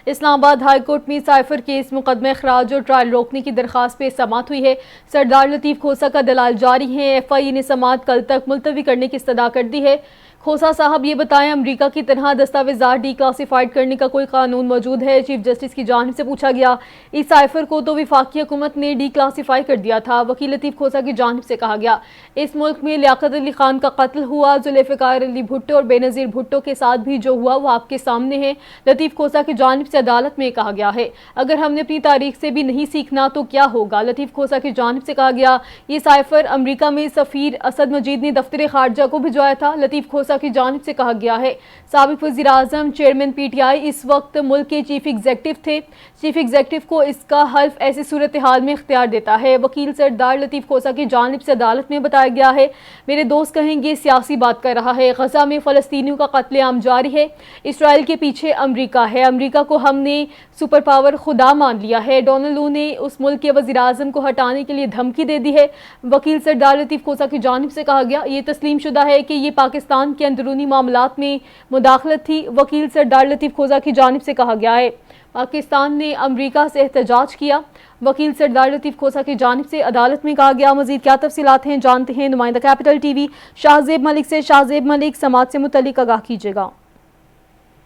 اسلام آباد high court میں cipher case مقدمہ اخراج اور ٹرائل روکنے کی درخواست پہ سماعت ہوئی ہے۔ سردار لطیف کھوسہ کا دلال جاری ہے۔ ایف آئی اے نے سماعت کل تک ملتوی کرنے کی استدعا کر دی ہے۔ کھوسہ صاحب یہ بتائیں، امریکہ کی طرح دستاویزات ڈی کلاسیفائیڈ کرنے کا کوئی قانون موجود ہے؟ چیف جسٹس کی جانب سے پوچھا گیا۔ اس سائفر کو تو وفاقی حکومت نے ڈی کلاسیفائی کر دیا تھا۔ وکیل لطیف کھوسہ کی جانب سے کہا گیا، اس ملک میں لیاقت علی خان کا قتل ہوا، ذوالفقار علی بھٹو اور بے نظیر بھٹو کے ساتھ بھی جو ہوا وہ آپ کے سامنے ہے۔ لطیف کھوسہ کی جانب سے عدالت میں کہا گیا ہے، اگر ہم نے اپنی تاریخ سے بھی نہیں سیکھنا تو کیا ہوگا؟ لطیف کھوسہ کی جانب سے کہا گیا، یہ سائفر امریکہ میں سفیر اسد مجید نے دفتر خارجہ کو بھجوایا تھا۔ لطیف کھوسہ کی جانب سے کہا گیا ہے، سابق وزیر اعظم چیئرمین پی ٹی آئی اس وقت ملک کے چیف ایگزیکٹو تھے۔ چیف ایگزیکٹو کو اس کا حلف ایسی صورتحال میں اختیار دیتا ہے۔ وکیل سردار لطیف کھوسہ کی جانب سے عدالت میں بتایا گیا ہے، میرے دوست کہیں گے سیاسی بات کر رہا ہے، غزہ میں فلسطینیوں کا قتل عام جاری ہے، اسرائیل کے پیچھے امریکہ ہے، امریکہ کو ہم نے سپر پاور خدا مان لیا ہے، ڈونلڈ لو نے اس ملک کے وزیر اعظم کو ہٹانے کے لیے دھمکی دے دی ہے۔ وکیل سردار لطیف کھوسہ کی جانب سے کہا گیا، یہ تسلیم شدہ ہے کہ یہ پاکستان کے اندرونی معاملات میں مداخلت تھی۔ وکیل سردار لطیف کھوسہ کی جانب سے کہا گیا ہے، پاکستان نے امریکہ سے احتجاج کیا۔ وکیل سردار لطیف کھوسہ کی جانب سے عدالت میں کہا گیا، مزید کیا تفصیلات ہیں جانتے ہیں نمائندہ کیپٹل ٹی وی شاہ زیب ملک سے۔ شاہ زیب ملک، سماعت سے متعلق آگاہ کیجیے گا۔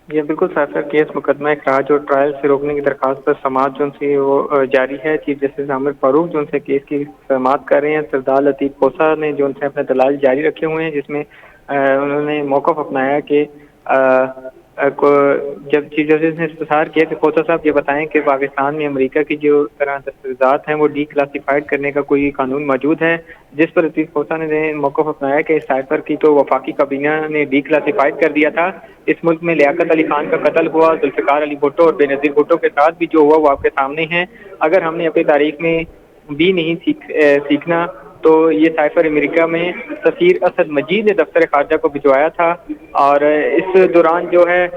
یہ بالکل سائفر کیس مقدمہ اخراج اور ٹرائل سے روکنے کی درخواست پر سماعت جو سے وہ جاری ہے۔ چیف جسٹس عامر فاروق جو سے کیس کی سماعت کر رہے ہیں۔ سردار لطیف کھوسہ نے جو سے اپنے دلائل جاری رکھے ہوئے ہیں، جس میں انہوں نے موقف اپنایا کہ جب چیف جسٹس نے استفسار کیا کہ کھوسہ صاحب یہ بتائیں کہ پاکستان میں امریکہ کی جو طرح دستاویزات ہیں وہ ڈی کلاسیفائڈ کرنے کا کوئی قانون موجود ہے؟ جس پر لطیف کھوسہ نے موقف اپنایا کہ اس سائفر کی تو وفاقی کابینہ نے ڈی کلاسیفائڈ کر دیا تھا، اس ملک میں لیاقت علی خان کا قتل ہوا، ذوالفقار علی بھٹو اور بے نظیر بھٹو کے ساتھ بھی جو ہوا وہ آپ کے سامنے ہے، اگر ہم نے اپنی تاریخ میں بھی نہیں سیکھنا تو یہ سائفر امریکہ میں سفیر اسد مجید نے دفتر خارجہ کو بھجوایا تھا۔ اور اس دوران جو ہے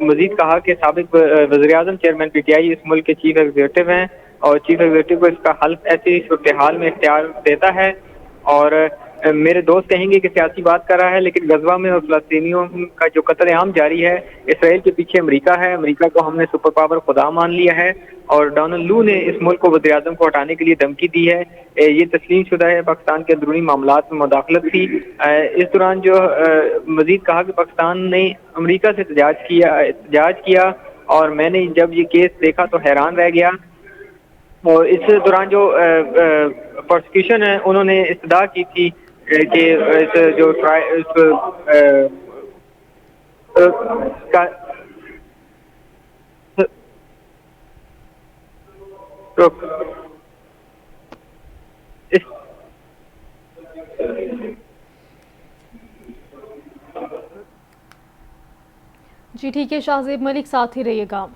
مزید کہا کہ سابق وزیر اعظم چیئرمین پی ٹی آئی اس ملک کے چیف ایگزیکٹو ہیں، اور چیف ایگزیکٹو کو اس کا حلف ایسی صورتحال میں اختیار دیتا ہے، اور میرے دوست کہیں گے کہ سیاسی بات کر رہا ہے، لیکن غزہ میں اور فلسطینیوں کا جو قتل عام جاری ہے، اسرائیل کے پیچھے امریکہ ہے، امریکہ کو ہم نے سپر پاور خدا مان لیا ہے، اور ڈونلڈ لو نے اس ملک کو وزیر اعظم کو ہٹانے کے لیے دھمکی دی ہے، یہ تسلیم شدہ ہے، پاکستان کے اندرونی معاملات میں مداخلت تھی۔ اس دوران جو مزید کہا کہ پاکستان نے امریکہ سے احتجاج کیا اور میں نے جب یہ کیس دیکھا تو حیران رہ گیا، اور اس دوران جو پروسیکیوشن ہے انہوں نے استدعا کی تھی کہ جو جی ٹھیک ہے، شاہ زیب ملک ساتھ ہی رہیے گا۔